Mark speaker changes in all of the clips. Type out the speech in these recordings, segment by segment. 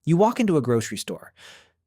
Speaker 1: You walk into a grocery store.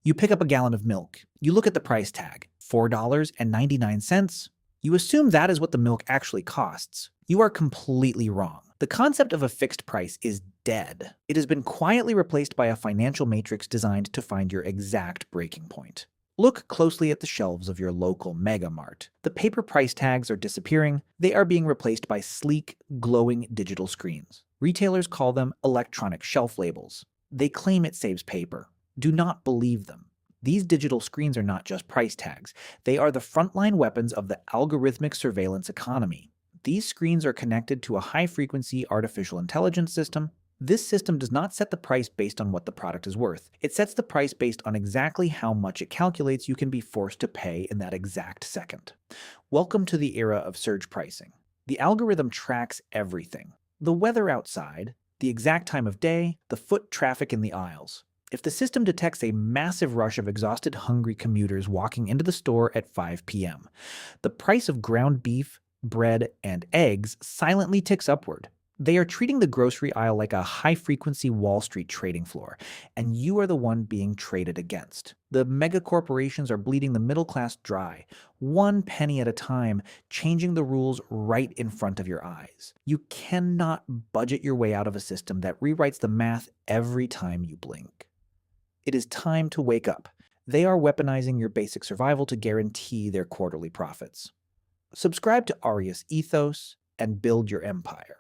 Speaker 1: You pick up a gallon of milk. You look at the price tag, $4.99. You assume that is what the milk actually costs. You are completely wrong. The concept of a fixed price is dead. It has been quietly replaced by a financial matrix designed to find your exact breaking point. Look closely at the shelves of your local mega mart. The paper price tags are disappearing. They are being replaced by sleek, glowing digital screens. Retailers call them electronic shelf labels. They claim it saves paper. Do not believe them. These digital screens are not just price tags. They are the frontline weapons of the algorithmic surveillance economy. These screens are connected to a high-frequency artificial intelligence system. This system does not set the price based on what the product is worth. It sets the price based on exactly how much it calculates you can be forced to pay in that exact second. Welcome to the era of surge pricing. The algorithm tracks everything: the weather outside, the exact time of day, the foot traffic in the aisles. If the system detects a massive rush of exhausted, hungry commuters walking into the store at 5 p.m., the price of ground beef, bread, and eggs silently ticks upward. They are treating the grocery aisle like a high-frequency Wall Street trading floor, and you are the one being traded against. The mega corporations are bleeding the middle class dry, one penny at a time, changing the rules right in front of your eyes. You cannot budget your way out of a system that rewrites the math every time you blink. It is time to wake up. They are weaponizing your basic survival to guarantee their quarterly profits. Subscribe to Aureus Ethos and build your empire.